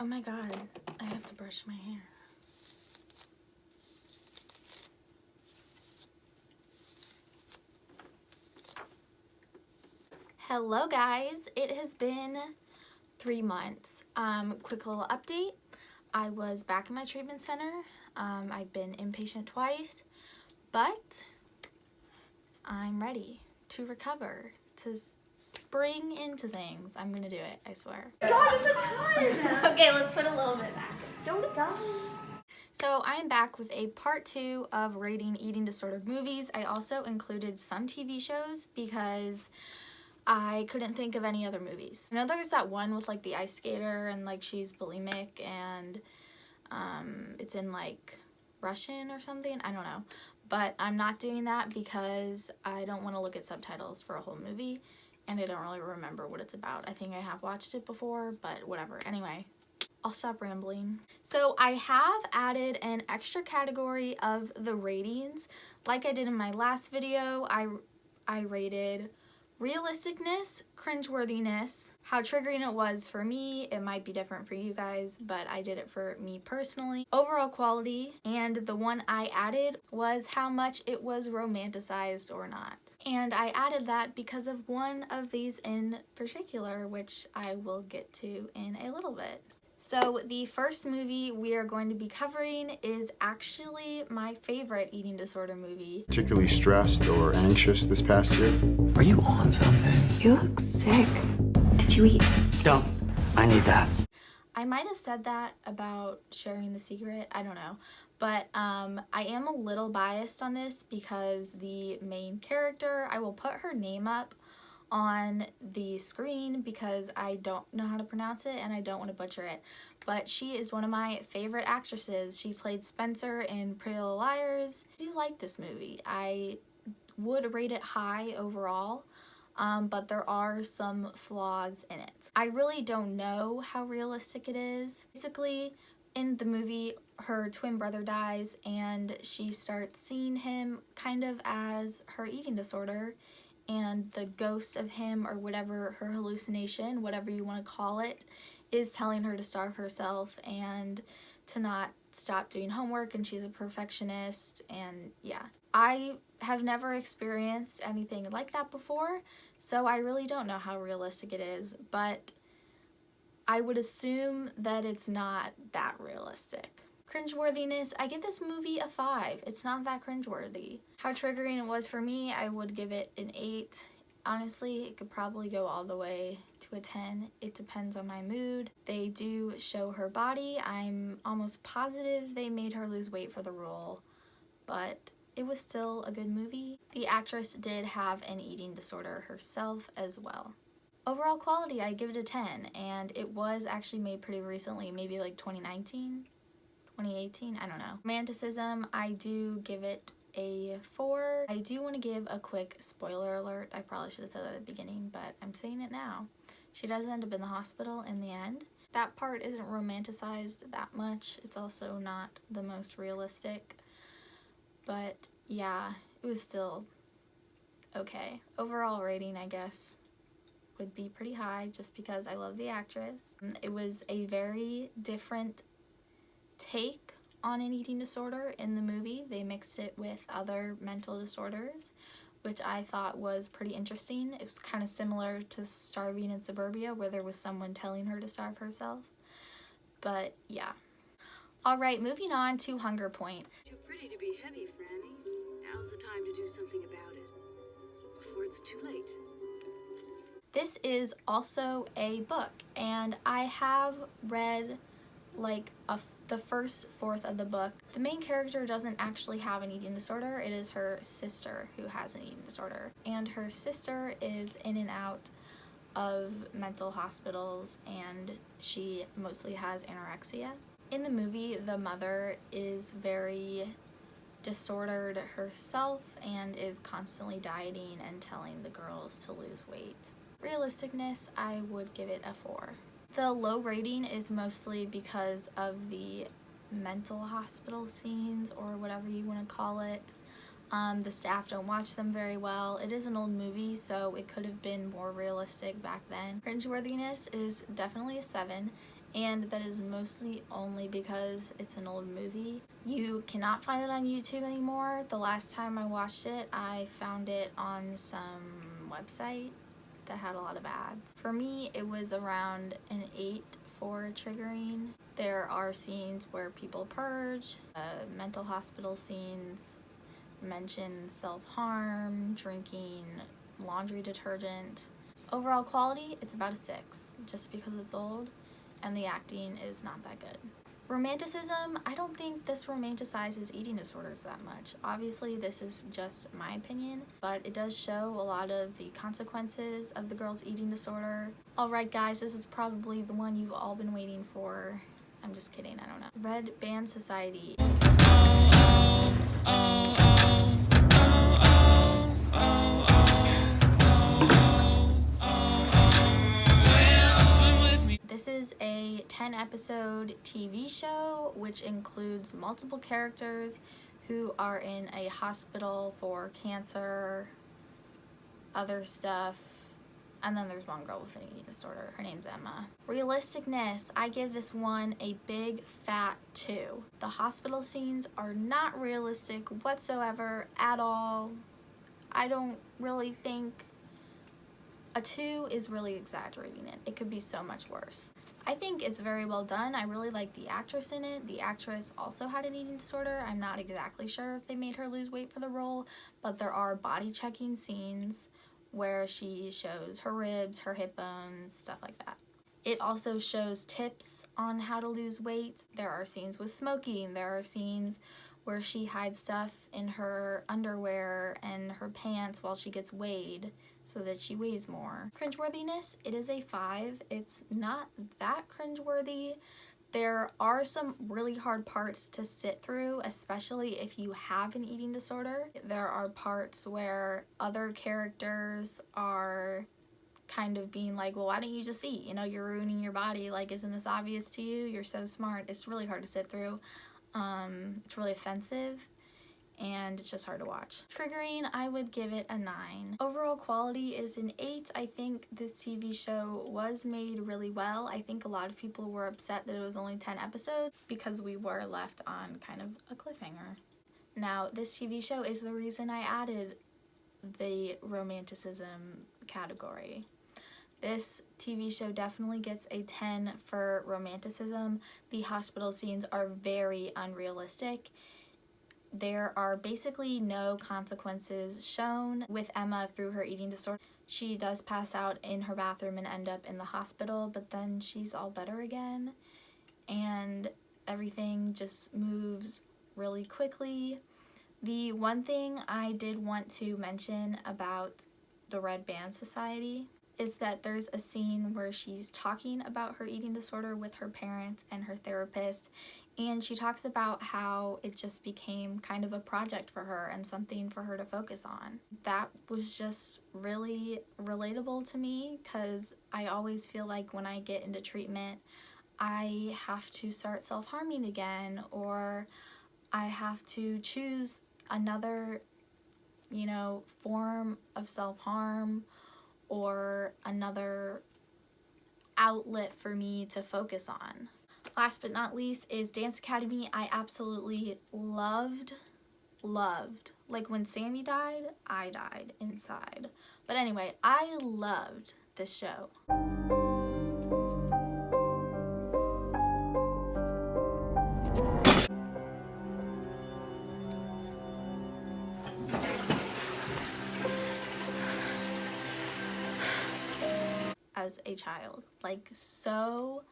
Oh my god, I have to brush my hair. Hello guys, it has been 3 months. Quick little update. I was back in my treatment center. I've been inpatient twice, but I'm ready to recover, to spring into things. I'm gonna do it, I swear. God, it's a time! Okay, let's put a little bit back. Don't die. So I am back with a part 2 of rating eating disorder movies. I also included some TV shows because I couldn't think of any other movies. I know there's that one with like the ice skater and like she's bulimic and it's in like Russian or something. I don't know. But I'm not doing that because I don't want to look at subtitles for a whole movie and I don't really remember what it's about. I think I have watched it before, but whatever. Anyway, I'll stop rambling. So I have added an extra category of the ratings. Like I did in my last video, I rated realisticness, cringeworthiness, how triggering it was for me. It might be different for you guys, but I did it for me personally. Overall quality, and the one I added was how much it was romanticized or not. And I added that because of one of these in particular, which I will get to in a little bit. So the first movie we are going to be covering is actually my favorite eating disorder movie. Particularly stressed or anxious this past year? Are you on something? You look sick. Did you eat? Don't. I need that. I might have said that about Sharing the Secret, I don't know. But I am a little biased on this because the main character, I will put her name up on the screen because I don't know how to pronounce it and I don't want to butcher it, but she is one of my favorite actresses. She played Spencer in Pretty Little Liars. I do like this movie. I would rate it high overall, but there are some flaws in it. I really don't know how realistic it is. Basically, in the movie, her twin brother dies and she starts seeing him kind of as her eating disorder, and the ghost of him, or whatever, her hallucination, whatever you want to call it, is telling her to starve herself and to not stop doing homework, and she's a perfectionist, and yeah. I have never experienced anything like that before, so I really don't know how realistic it is, but I would assume that it's not that realistic. Cringeworthiness, I give this movie a 5. It's not that cringeworthy. How triggering it was for me, I would give it an 8. Honestly, it could probably go all the way to a 10. It depends on my mood. They do show her body. I'm almost positive they made her lose weight for the role, but it was still a good movie. The actress did have an eating disorder herself as well. Overall quality, I give it a 10, and it was actually made pretty recently, maybe like 2019? 2018, I don't know. Romanticism, I do give it a 4. I do want to give a quick spoiler alert. I probably should have said that at the beginning, but I'm saying it now. She does end up in the hospital in the end. That part isn't romanticized that much. It's also not the most realistic, but yeah, it was still okay. Overall rating, I guess, would be pretty high just because I love the actress. It was a very different take on an eating disorder in the movie. They mixed it with other mental disorders, which I thought was pretty interesting. It was kind of similar to Starving in Suburbia, where there was someone telling her to starve herself. But yeah. Alright, moving on to Hunger Point. Too pretty to be heavy, Franny. Now's the time to do something about it, before it's too late. This is also a book, and I have read like the first fourth of the book. The main character doesn't actually have an eating disorder. It is her sister who has an eating disorder, and her sister is in and out of mental hospitals, and she mostly has anorexia. In the movie, the mother is very disordered herself and is constantly dieting and telling the girls to lose weight. Realisticness, I would give it a 4. The low rating is mostly because of the mental hospital scenes, or whatever you want to call it. The staff don't watch them very well. It is an old movie, so it could have been more realistic back then. Cringeworthiness is definitely a 7, and that is mostly only because it's an old movie. You cannot find it on YouTube anymore. The last time I watched it, I found it on some website that had a lot of ads. For me, it was around an 8 for triggering. There are scenes where people purge, mental hospital scenes, mention self-harm, drinking laundry detergent. Overall quality, it's about a 6, just because it's old and the acting is not that good. Romanticism, I don't think this romanticizes eating disorders that much. Obviously, this is just my opinion, but it does show a lot of the consequences of the girl's eating disorder. Alright guys, this is probably the one you've all been waiting for. I'm just kidding, I don't know. Red Band Society. This is a 10-episode TV show which includes multiple characters who are in a hospital for cancer, other stuff, and then there's one girl with an eating disorder. Her name's Emma. Realisticness, I give this one a big fat 2. The hospital scenes are not realistic whatsoever at all. I don't really think a 2 is really exaggerating it. It could be so much worse. I think it's very well done. I really like the actress in it. The actress also had an eating disorder. I'm not exactly sure if they made her lose weight for the role, but there are body checking scenes where she shows her ribs, her hip bones, stuff like that. It also shows tips on how to lose weight. There are scenes with smoking. There are scenes where she hides stuff in her underwear and her pants while she gets weighed so that she weighs more. Cringeworthiness, it is a 5. It's not that cringeworthy. There are some really hard parts to sit through, especially if you have an eating disorder. There are parts where other characters are kind of being like, well, why don't you just eat? You know, you're ruining your body. Like, isn't this obvious to you? You're so smart. It's really hard to sit through. It's really offensive and it's just hard to watch. Triggering, I would give it a 9. Overall quality is an 8. I think this TV show was made really well. I think a lot of people were upset that it was only 10 episodes because we were left on kind of a cliffhanger. Now, this TV show is the reason I added the romanticism category. This TV show definitely gets a 10 for romanticism. The hospital scenes are very unrealistic. There are basically no consequences shown with Emma through her eating disorder. She does pass out in her bathroom and end up in the hospital, but then she's all better again. And everything just moves really quickly. The one thing I did want to mention about the Red Band Society is that there's a scene where she's talking about her eating disorder with her parents and her therapist, and she talks about how it just became kind of a project for her and something for her to focus on. That was just really relatable to me because I always feel like when I get into treatment, I have to start self-harming again, or I have to choose another, form of self-harm or another outlet for me to focus on. Last but not least is Dance Academy. I absolutely loved. Like when Sammy died, I died inside. But anyway, I loved this show. As a child, like so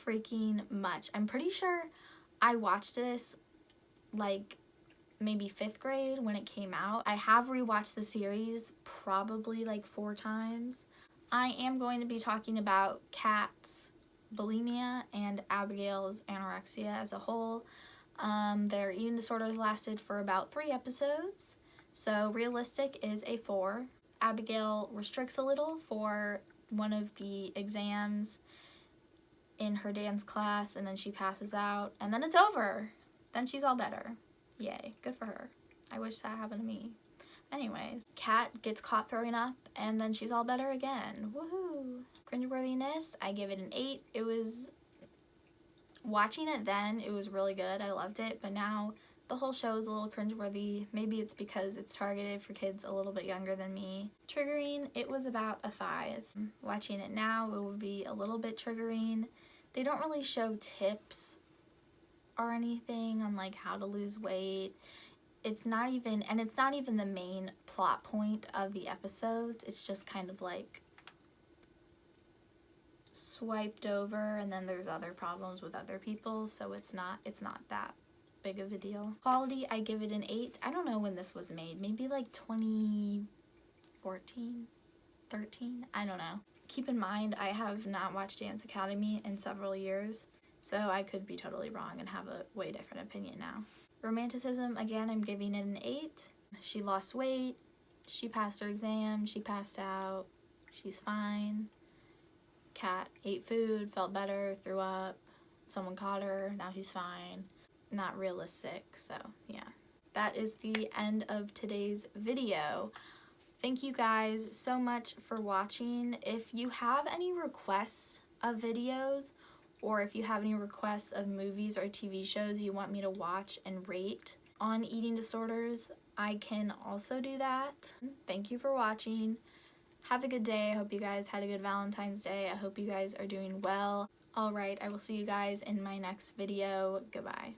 freaking much. I'm pretty sure I watched this like maybe 5th grade when it came out. I have rewatched the series probably like 4 times. I am going to be talking about Kat's bulimia and Abigail's anorexia as a whole. Their eating disorders lasted for about 3 episodes, so realistic is a 4. Abigail restricts a little for one of the exams in her dance class, and then she passes out, and then it's over. Then she's all better. Yay, good for her. I wish that happened to me. Anyways, Kat gets caught throwing up, and then she's all better again. Woohoo! Cringeworthiness, I give it an 8. It was Watching it then, it was really good. I loved it, but now the whole show is a little cringeworthy. Maybe it's because it's targeted for kids a little bit younger than me. Triggering, it was about a 5. Watching it now, it would be a little bit triggering. They don't really show tips or anything on like how to lose weight. It's not even the main plot point of the episodes. It's just kind of like swiped over, and then there's other problems with other people, so it's not that big of a deal. Quality, I give it an 8. I don't know when this was made. Maybe like 2014, 13, I don't know. Keep in mind, I have not watched Dance Academy in several years, so I could be totally wrong and have a way different opinion now. Romanticism, again, I'm giving it an 8. She lost weight, she passed her exam, she passed out, she's fine. Kat ate food, felt better, threw up, someone caught her, now she's fine. Not realistic, so yeah. That is the end of today's video. Thank you guys so much for watching. If you have any requests of videos, or if you have any requests of movies or TV shows you want me to watch and rate on eating disorders, I can also do that. Thank you for watching. Have a good day. I hope you guys had a good Valentine's Day. I hope you guys are doing well. Alright, I will see you guys in my next video. Goodbye.